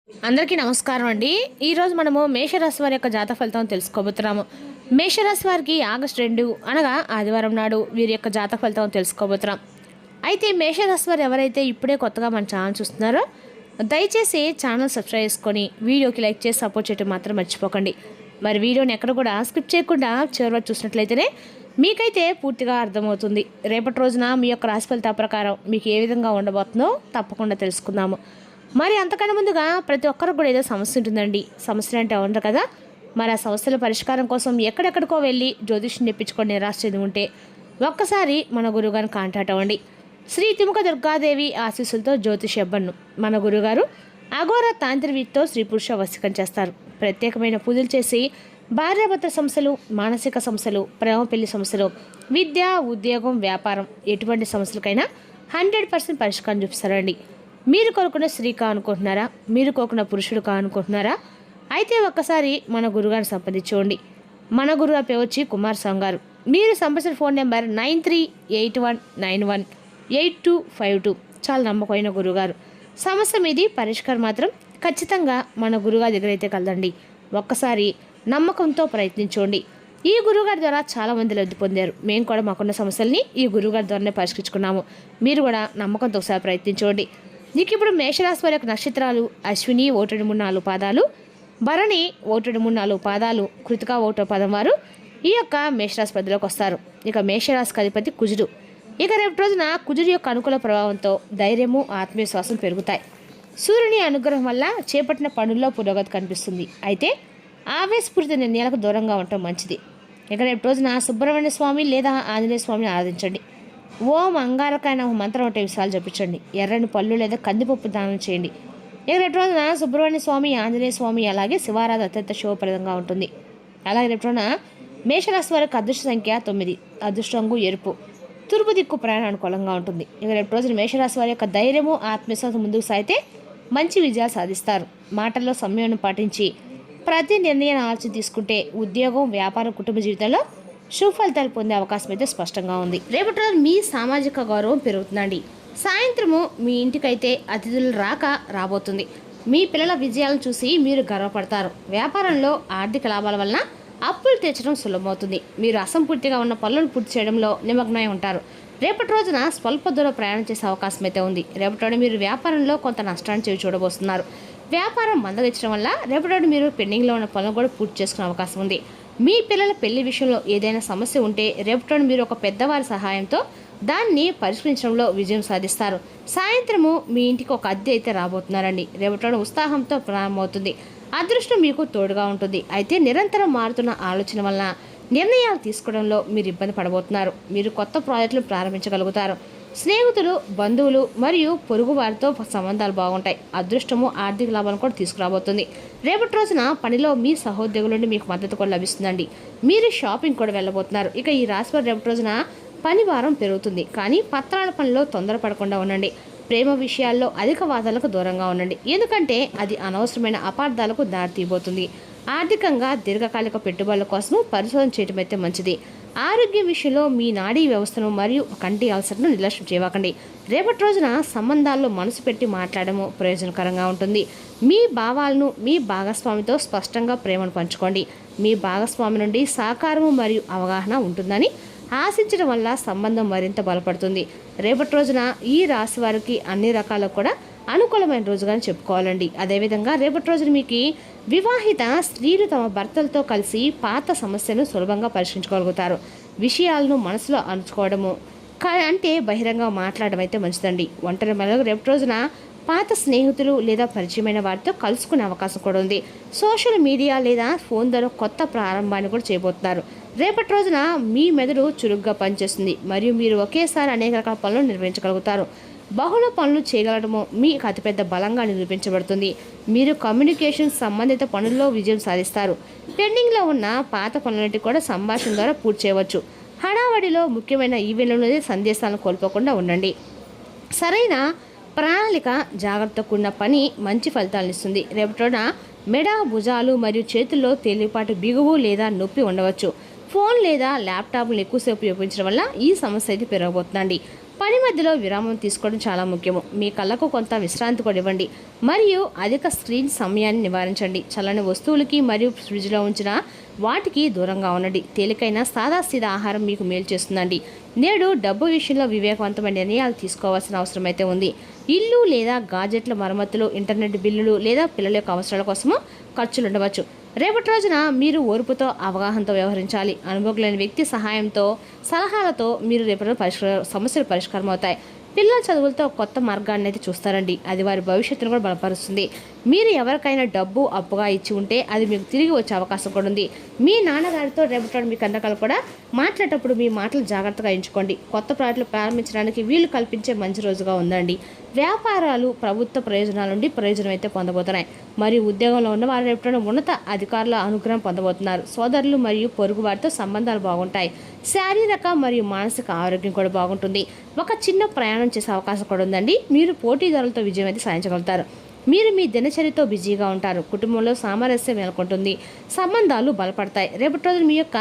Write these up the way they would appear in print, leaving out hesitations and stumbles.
అందరికీ నమస్కారం అండి. ఈరోజు మనము మేషరాశి వారి యొక్క జాతక ఫలితం తెలుసుకోబోతున్నాము. మేషరాశి వారికి ఆగస్టు 2 అనగా ఆదివారం నాడు వీరి యొక్క జాతక ఫలితం తెలుసుకోబోతున్నాం. అయితే మేషరాశి వారు ఎవరైతే ఇప్పుడే కొత్తగా మన ఛానల్ చూస్తున్నారో దయచేసి ఛానల్ సబ్స్క్రైబ్ చేసుకొని వీడియోకి లైక్ చేసి సపోర్ట్ చేయడం మాత్రం మర్చిపోకండి. మరి వీడియోని ఎక్కడ కూడా స్కిప్ చేయకుండా చివరి వరకు చూసినట్లయితేనే మీకైతే పూర్తిగా అర్థమవుతుంది. రేపటి రోజున మీ యొక్క రాశి ఫలితాల ప్రకారం మీకు ఏ విధంగా ఉండబోతుందో తప్పకుండా తెలుసుకుందాము. మరి అంతకన్నా ముందుగా ప్రతి ఒక్కరికి కూడా ఏదో సమస్య ఉంటుందండి. సమస్యలు అంటే ఉండరు కదా. మరి ఆ సమస్యల పరిష్కారం కోసం ఎక్కడెక్కడికో వెళ్ళి జ్యోతిష్యం తెప్పించుకొని నిరాశ చెంది ఉంటే ఒక్కసారి మన గురువుగారిని కాంటాక్ట్ అవ్వండి. శ్రీ తిముక దుర్గాదేవి ఆశీస్సులతో జ్యోతిష్ అబ్బన్ను మన గురుగారు అఘోర తాంత్రికతో స్త్రీ పురుష వశీకరణ చేస్తారు. ప్రత్యేకమైన పూజలు చేసి భార్యాభర్త సమస్యలు, మానసిక సమస్యలు, ప్రేమ పెళ్లి సమస్యలు, విద్య, ఉద్యోగం, వ్యాపారం ఎటువంటి సమస్యలకైనా 100% పరిష్కారం చూపిస్తారండి. మీరు కోరుకున్న స్త్రీ కానుకుంటున్నారా? మీరు కోరుకున్న పురుషుడు కానుకుంటున్నారా? అయితే ఒక్కసారి మన గురుగారిని సంప్రదించుకోండి. మన గురుగారి పేరు వచ్చి కుమార్ స్వామి గారు. మీరు సంప్రదించిన ఫోన్ నెంబర్ 9381918252. చాలా నమ్మకమైన గురుగారు. సమస్య మీది పరిష్కారం మాత్రం ఖచ్చితంగా మన గురుగారి దగ్గర అయితే కలదండి. ఒక్కసారి నమ్మకంతో ప్రయత్నించండి. ఈ గురువుగారి ద్వారా చాలామంది లబ్ధి పొందారు. మేము కూడా మాకున్న సమస్యల్ని ఈ గురువుగారి ద్వారానే పరిష్కరించుకున్నాము. మీరు కూడా నమ్మకంతో ఒకసారి ప్రయత్నించండి. నీకు ఇప్పుడు మేషరాశి వారి యొక్క నక్షత్రాలు అశ్విని 1-3-4 పాదాలు, భరణి 1-3-4 పాదాలు, కృతిక 1వ పదం వారు ఈ యొక్క మేషరాశి పరిధిలోకి వస్తారు. ఇక మేషరాశికి అధిపతి కుజుడు. ఇక రేపు రోజున కుజుడు యొక్క అనుకూల ప్రభావంతో ధైర్యము, ఆత్మవిశ్వాసం పెరుగుతాయి. సూర్యుని అనుగ్రహం వల్ల చేపట్టిన పనుల్లో పురోగతి కనిపిస్తుంది. అయితే ఆవేశపూరిత నిర్ణయాలకు దూరంగా ఉండటం మంచిది. ఇక రేపు రోజున సుబ్రహ్మణ్య స్వామి లేదా ఆంజనేయ స్వామిని ఆరాధించండి. ఓం అంగారకాయ నమః మంత్రం అంటే విషయాలు చెప్పించండి. ఎర్రని పళ్ళు లేదా కందిపప్పు దానం చేయండి. ఇక రేపు రోజున సుబ్రహ్మణ్య స్వామి, ఆంజనేయ స్వామి అలాగే శివారాధన అత్యంత శుభప్రదంగా ఉంటుంది. అలాగే రేపు రోజున మేషరాశి వారికి అదృష్ట సంఖ్య 9, అదృష్ట రంగు ఎరుపు, తూర్పు దిక్కు ప్రయాణం అనుకూలంగా ఉంటుంది. ఇక రేపు రోజున మేషరాశి వారి యొక్క ధైర్యము, ఆత్మవిశ్వాసం ముందుకు సాగితే మంచి విజయాలు సాధిస్తారు. మాటల్లో సంయమనం పాటించి ప్రతి నిర్ణయాన్ని ఆలోచన తీసుకుంటే ఉద్యోగం, వ్యాపారం, కుటుంబ జీవితంలో శుభ ఫలితాలు పొందే అవకాశం అయితే స్పష్టంగా ఉంది. రేపటి రోజు మీ సామాజిక గౌరవం పెరుగుతుందండి. సాయంత్రము మీ ఇంటికైతే అతిథులు రాబోతుంది. మీ పిల్లల విజయాలను చూసి మీరు గర్వపడతారు. వ్యాపారంలో ఆర్థిక లాభాల వలన అప్పులు తీర్చడం సులభమవుతుంది. మీరు అసంపూర్తిగా ఉన్న పనులను పూర్తి చేయడంలో నిమగ్నమై ఉంటారు. రేపటి రోజున స్వల్ప దూరం ప్రయాణం చేసే అవకాశం అయితే ఉంది. రేపటి రోజు మీరు వ్యాపారంలో కొంత నష్టాన్ని చూడబోతున్నారు. వ్యాపారం మందగించడం వల్ల రేపటి మీరు పెండింగ్లో ఉన్న పనులు కూడా పూర్తి చేసుకునే అవకాశం ఉంది. మీ పిల్లల పెళ్లి విషయంలో ఏదైనా సమస్య ఉంటే రేపటి మీరు ఒక పెద్దవారి సహాయంతో దాన్ని పరిష్కరించడంలో విజయం సాధిస్తారు. సాయంత్రము మీ ఇంటికి ఒక అద్దె అయితే రాబోతున్నారండి. రేపటి ఉత్సాహంతో ప్రారంభమవుతుంది. అదృష్టం మీకు తోడుగా ఉంటుంది. అయితే నిరంతరం మారుతున్న ఆలోచన వలన నిర్ణయాలు తీసుకోవడంలో మీరు ఇబ్బంది పడబోతున్నారు. మీరు కొత్త ప్రాజెక్టులు ప్రారంభించగలుగుతారు. స్నేహితులు, బంధువులు మరియు పొరుగు వారితో సంబంధాలు బాగుంటాయి. అదృష్టము, ఆర్థిక లాభాలను కూడా తీసుకురాబోతుంది. రేపటి రోజున పనిలో మీ సహోద్యోగుల నుండి మీకు మద్దతు కూడా లభిస్తుందండి. మీరు షాపింగ్ కూడా వెళ్ళబోతున్నారు. ఇక ఈ రాశివారు రేపటి రోజున పని భారం పెరుగుతుంది. కానీ పత్రాల పనిలో తొందరపడకుండా ఉండండి. ప్రేమ విషయాల్లో అధిక వాదనలకు దూరంగా ఉండండి. ఎందుకంటే అది అనవసరమైన అపార్థాలకు దారితీయబోతుంది. ఆర్థికంగా దీర్ఘకాలిక పెట్టుబడుల కోసం పరిశోధన చేయడం అయితే మంచిది. ఆరోగ్య విషయంలో మీ నాడీ వ్యవస్థను మరియు కంటి అలసటను నిర్లక్ష్యం చేయకండి. రేపటి రోజున సంబంధాల్లో మనసు పెట్టి మాట్లాడము ప్రయోజనకరంగా ఉంటుంది. మీ భావాలను మీ భాగస్వామితో స్పష్టంగా ప్రేమను పంచుకోండి. మీ భాగస్వామి నుండి సహకారము మరియు అవగాహన ఉంటుందని ఆశించడం వల్ల సంబంధం మరింత బలపడుతుంది. రేపటి రోజున ఈ రాశి వారికి అన్ని రకాల కూడా అనుకూలమైన రోజుగా చెప్పుకోవాలండి. అదేవిధంగా రేపటి రోజున మీకు వివాహిత స్త్రీలు తమ భర్తలతో కలిసి పాత సమస్యను సులభంగా పరిష్కరించుకోగలుగుతారు. విషయాలను మనసులో అణుచుకోవడము అంటే బహిరంగ మాట్లాడడం అయితే మంచిదండి. ఒంటరి మహిళలు రేపటి రోజున పాత స్నేహితులు లేదా పరిచయమైన వారితో కలుసుకునే అవకాశం కూడా ఉంది. సోషల్ మీడియా లేదా ఫోన్ ద్వారా కొత్త ప్రారంభాన్ని కూడా చేయబోతున్నారు. రేపటి రోజున మీ మెదడు చురుగ్గా పనిచేస్తుంది మరియు మీరు ఒకేసారి అనేక రకాల పనులు నిర్వహించగలుగుతారు. బహుళ పనులు చేయగలగడము మీకు అతిపెద్ద బలంగా నిరూపించబడుతుంది. మీరు కమ్యూనికేషన్ సంబంధిత పనుల్లో విజయం సాధిస్తారు. పెండింగ్లో ఉన్న పాత పనులన్నిటి కూడా సంభాషణ ద్వారా పూర్తి చేయవచ్చు. హడావడిలో ముఖ్యమైన ఈవెంట్లలో సందేశాలను కోల్పోకుండా ఉండండి. సరైన ప్రణాళిక, జాగ్రత్త కూడిన పని మంచి ఫలితాలను ఇస్తుంది. రేపటిన మెడ, భుజాలు మరియు చేతుల్లో తేలిపాటు బిగువు లేదా నొప్పి ఉండవచ్చు. ఫోన్ లేదా ల్యాప్టాప్లు ఎక్కువసేపు ఉపయోగించడం వల్ల ఈ సమస్య అయితే పెరగబోతుందండి. పని మధ్యలో విరామం తీసుకోవడం చాలా ముఖ్యము. మీ కళ్ళకు కొంత విశ్రాంతి కూడా ఇవ్వండి మరియు అధిక స్క్రీన్ సమయాన్ని నివారించండి. చల్లని వస్తువులకి మరియు ఫ్రిడ్జ్లో ఉంచిన వాటికి దూరంగా ఉండండి. తేలికైన సాదాసీదా ఆహారం మీకు మేలు చేస్తుందండి. నేడు డబ్బు విషయంలో వివేకవంతమైన నిర్ణయాలు తీసుకోవాల్సిన అవసరం అయితే ఉంది. ఇల్లు లేదా గాజెట్ల మరమ్మతులు, ఇంటర్నెట్ బిల్లులు లేదా పిల్లల యొక్క అవసరాల కోసము ఖర్చులు ఉండవచ్చు. రేపటి రోజున మీరు ఓర్పుతో అవగాహనతో వ్యవహరించాలి. అనుభవం లేని వ్యక్తి సహాయంతో సలహాలతో మీరు రేపటి సమస్యలు పరిష్కారం అవుతాయి. పిల్లల చదువులతో కొత్త మార్గాన్ని అయితే చూస్తారండి. అది వారి భవిష్యత్తును కూడా బలపరుస్తుంది. మీరు ఎవరికైనా డబ్బు అప్పుగా ఇచ్చి ఉంటే అది మీకు తిరిగి వచ్చే అవకాశం కూడా ఉంది. మీ నాన్నగారితో రేపటి మీ కందకాలు కూడా మాట్లాడేటప్పుడు మీ మాటలు జాగ్రత్తగా ఎంచుకోండి. కొత్త ప్రాజెక్టులు ప్రారంభించడానికి వీలు కల్పించే మంచి రోజుగా ఉందండి. వ్యాపారాలు ప్రభుత్వ ప్రయోజనాల నుండి ప్రయోజనం అయితే పొందబోతున్నాయి. మరియు ఉద్యోగంలో ఉన్న వారు రేపటి ఉన్నత అధికారుల అనుగ్రహం పొందబోతున్నారు. సోదరులు మరియు పొరుగు వారితో సంబంధాలు బాగుంటాయి. శారీరక మరియు మానసిక ఆరోగ్యం కూడా బాగుంటుంది. ఒక చిన్న ప్రయాణం చేసే అవకాశం కూడా ఉందండి. మీరు పోటీదారులతో విజయం అయితే సాధించగలుగుతారు. మీరు మీ దినచర్యతో బిజీగా ఉంటారు. కుటుంబంలో సామరస్యం నెలకొంటుంది. సంబంధాలు బలపడతాయి. రేపటి రోజు మీ యొక్క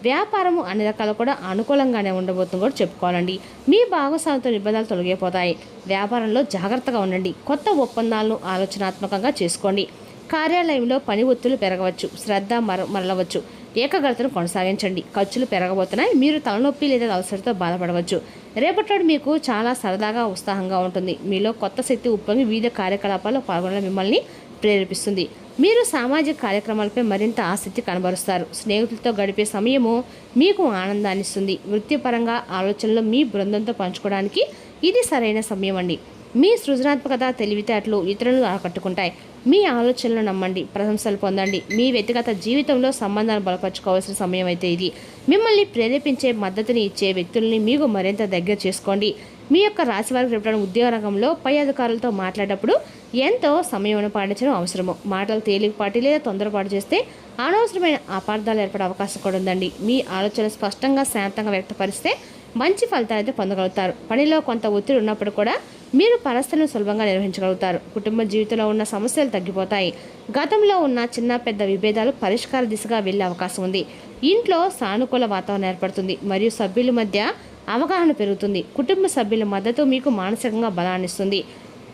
వ్యాపారము అన్ని రకాలు కూడా అనుకూలంగానే ఉండబోతుందని కూడా చెప్పుకోవాలండి. మీ భాగస్వామితో నిబంధనలు తొలగిపోతాయి. వ్యాపారంలో జాగ్రత్తగా ఉండండి. కొత్త ఒప్పందాలను ఆలోచనాత్మకంగా చేసుకోండి. కార్యాలయంలో పని ఒత్తిళ్లు పెరగవచ్చు. శ్రద్ధ మరలవచ్చు. ఏకాగ్రతను కొనసాగించండి. ఖర్చులు పెరగబోతున్నాయి. మీరు తలనొప్పి లేదా అలసటతో బాధపడవచ్చు. రేపటి మీకు చాలా సరదాగా ఉత్సాహంగా ఉంటుంది. మీలో కొత్త శక్తి ఉప్పొంగి వివిధ కార్యకలాపాల్లో పాల్గొనడం మిమ్మల్ని ప్రేరేపిస్తుంది. మీరు సామాజిక కార్యక్రమాలపై మరింత ఆసక్తి కనబరుస్తారు. స్నేహితులతో గడిపే సమయము మీకు ఆనందాన్ని ఇస్తుంది. వృత్తిపరంగా ఆలోచనలు మీ బృందంతో పంచుకోవడానికి ఇది సరైన సమయం అండి. మీ సృజనాత్మకత, తెలివితేటలు ఇతరులను ఆకట్టుకుంటాయి. మీ ఆలోచనలు నమ్మండి, ప్రశంసలు పొందండి. మీ వ్యక్తిగత జీవితంలో సంబంధాలు బలపరచుకోవాల్సిన సమయం అయితే ఇది. మిమ్మల్ని ప్రేరేపించే మద్దతుని ఇచ్చే వ్యక్తుల్ని మీకు మరింత దగ్గర చేసుకోండి. మీ యొక్క రాశి వారికి రేపటి ఉద్యోగ రంగంలో పై అధికారులతో మాట్లాడేటప్పుడు ఎంతో సమయం పాటించడం అవసరము. మాటలు తేలికపాటి లేదా తొందరపాటు చేస్తే అనవసరమైన అపార్థాలు ఏర్పడే అవకాశం కూడా ఉందండి. మీ ఆలోచనలు స్పష్టంగా శాంతంగా వ్యక్తపరిస్తే మంచి ఫలితాలు అయితే పొందగలుగుతారు. పనిలో కొంత ఒత్తిడి ఉన్నప్పుడు కూడా మీరు పరిస్థితులను సులభంగా నిర్వహించగలుగుతారు. కుటుంబ జీవితంలో ఉన్న సమస్యలు తగ్గిపోతాయి. గతంలో ఉన్న చిన్న పెద్ద విభేదాలు పరిష్కార దిశగా వెళ్ళే అవకాశం ఉంది. ఇంట్లో సానుకూల వాతావరణం ఏర్పడుతుంది మరియు సభ్యుల మధ్య అవగాహన పెరుగుతుంది. కుటుంబ సభ్యుల మద్దతు మీకు మానసికంగా బలాన్ని ఇస్తుంది.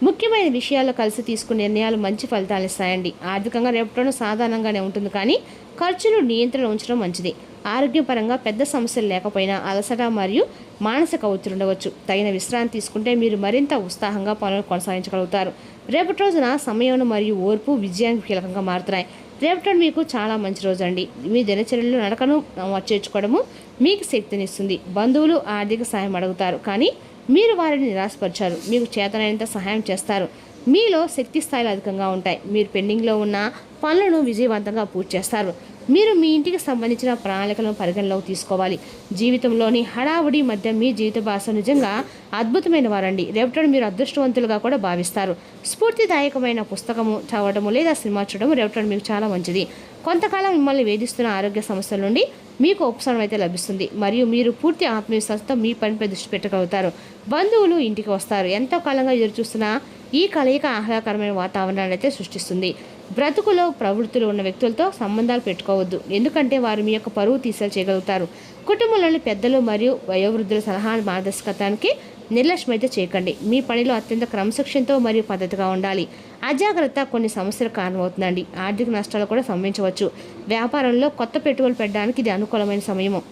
ముఖ్యమైన విషయాల్లో కలిసి తీసుకునే నిర్ణయాలు మంచి ఫలితాలు ఇస్తాయండి. ఆర్థికంగా రేపటి సాధారణంగానే ఉంటుంది, కానీ ఖర్చులు నియంత్రణ ఉంచడం మంచిది. ఆరోగ్యపరంగా పెద్ద సమస్యలు లేకపోయినా అలసట మరియు మానసిక ఒత్తిడి ఉండవచ్చు. తగిన విశ్రాంతి తీసుకుంటే మీరు మరింత ఉత్సాహంగా పనులు కొనసాగించగలుగుతారు. రేపటి రోజున సమయం మరియు ఓర్పు విజయానికి కీలకంగా మారుతున్నాయి. రేపటి మీకు చాలా మంచి రోజు అండి. మీ దినచర్యలు నడకను చేర్చుకోవడము మీకు శక్తినిస్తుంది. బంధువులు ఆర్థిక సహాయం అడుగుతారు, కానీ మీరు వారిని నిరాశపరిచారు. మీకు చేతనైనంత సహాయం చేస్తారు. మీలో శక్తి స్థాయిలు అధికంగా ఉంటాయి. మీరు పెండింగ్లో ఉన్న పనులను విజయవంతంగా పూర్తి చేస్తారు. మీరు మీ ఇంటికి సంబంధించిన ప్రణాళికలను పరిగణలోకి తీసుకోవాలి. జీవితంలోని హడావుడి మధ్య మీ జీవిత భాష నిజంగా అద్భుతమైన వారండి. రేపటి మీరు అదృష్టవంతులుగా కూడా భావిస్తారు. స్ఫూర్తిదాయకమైన పుస్తకము చదవడము లేదా సినిమా చూడడం రేపటి మీకు చాలా మంచిది. కొంతకాలం మిమ్మల్ని వేధిస్తున్న ఆరోగ్య సమస్యల నుండి మీకు ఉపశమనం అయితే లభిస్తుంది మరియు మీరు పూర్తి ఆత్మవిశ్వాసంతో మీ పనిపై దృష్టి పెట్టగలుగుతారు. బంధువులు ఇంటికి వస్తారు. ఎంతో కాలంగా ఎదురుచూస్తున్న ఈ కలయిక ఆహ్లాదకరమైన వాతావరణాన్ని అయితే సృష్టిస్తుంది. బ్రతుకులో ప్రవృత్తులు ఉన్న వ్యక్తులతో సంబంధాలు పెట్టుకోవద్దు, ఎందుకంటే వారు మీ యొక్క పరువు తీసేలు చేయగలుగుతారు. కుటుంబంలోని పెద్దలు మరియు వయోవృద్ధుల సలహా మార్గదర్శకత్వానికి నిర్లక్ష్యం అయితే చేయకండి. మీ పనిలో అత్యంత క్రమశిక్షణతో మరియు పద్ధతిగా ఉండాలి. అజాగ్రత్త కొన్ని సమస్యలు కారణమవుతుందండి. ఆర్థిక నష్టాలు కూడా సంభవించవచ్చు. వ్యాపారంలో కొత్త పెట్టుబడులు పెట్టడానికి ఇది అనుకూలమైన సమయము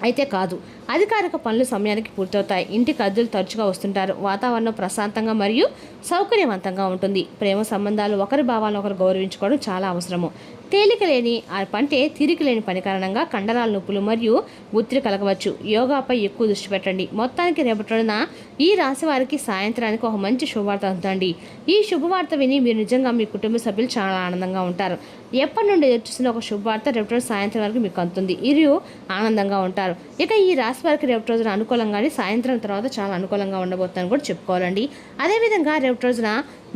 అయితే కాదు. అధికారిక పనులు సమయానికి పూర్తవుతాయి. ఇంటికి అద్దెలు తరచుగా వస్తుంటారు. వాతావరణం ప్రశాంతంగా మరియు సౌకర్యవంతంగా ఉంటుంది. ప్రేమ సంబంధాలు ఒకరి భావాలను ఒకరు గౌరవించుకోవడం చాలా అవసరము. తేలిక లేని తీరిక లేని పని కారణంగా కండరాల నొప్పులు మరియు ఒత్తిడి కలగవచ్చు. యోగాపై ఎక్కువ దృష్టి పెట్టండి. మొత్తానికి రేపటిన ఈ రాశి వారికి సాయంత్రానికి ఒక మంచి శుభవార్త అందుతండి. ఈ శుభవార్త విని మీరు నిజంగా మీ కుటుంబ సభ్యులు చాలా ఆనందంగా ఉంటారు. ఎప్పటి నుండి ఎదుర్చున్న ఒక శుభవార్త రేపటి సాయంత్రం వరకు మీకు అందుతుంది. ఇరు ఆనందంగా ఉంటారు. ఇక ఈ రాశి వారికి రేపటి రోజున అనుకూలంగానే సాయంత్రం తర్వాత చాలా అనుకూలంగా ఉండబోతుందని కూడా చెప్పుకోవాలండి. అదేవిధంగా రేపటి రోజున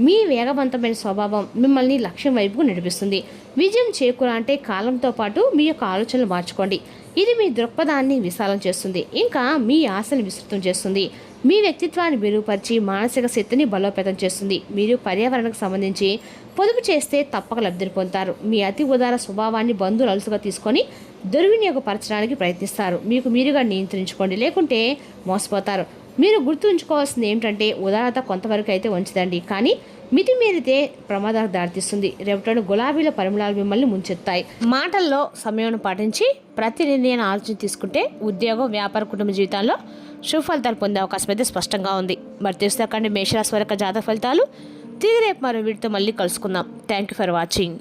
మీ వేగవంతమైన స్వభావం మిమ్మల్ని లక్ష్యం వైపుకు నడిపిస్తుంది. విజయం చేకూరాలంటే కాలంతో పాటు మీ యొక్క ఆలోచనలు మార్చుకోండి. ఇది మీ దృక్పథాన్ని విశాలం చేస్తుంది, ఇంకా మీ ఆశని విస్తృతం చేస్తుంది. మీ వ్యక్తిత్వాన్ని మెరుగుపరిచి మానసిక శక్తిని బలోపేతం చేస్తుంది. మీరు పర్యావరణకు సంబంధించి పొదుపు చేస్తే తప్పక లబ్ధిని పొందుతారు. మీ అతి ఉదార స్వభావాన్ని బంధువులు అలుసుగా తీసుకొని దుర్వినియోగపరచడానికి ప్రయత్నిస్తారు. మీకు మీరుగా నియంత్రించుకోండి, లేకుంటే మోసపోతారు. మీరు గుర్తుంచుకోవాల్సింది ఏమిటంటే ఉదారత కొంతవరకు అయితే ఉంచదండి, కానీ మితి మీరితే ప్రమాదాలకు దారితీస్తుంది. రేపటి గులాబీల పరిమళాలు మిమ్మల్ని ముంచెత్తాయి. మాటల్లో సమయం పాటించి ప్రతి నిర్ణయాన్ని ఆలోచన తీసుకుంటే ఉద్యోగం, వ్యాపార, కుటుంబ జీవితాల్లో శుభ ఫలితాలు పొందే అవకాశం అయితే స్పష్టంగా ఉంది. మరి తెలుస్తాకండి మేషరాశి వరకు జాతక ఫలితాలు. తిరిగి రేపు మరో వీటితో మళ్ళీ కలుసుకుందాం. Thank you for watching.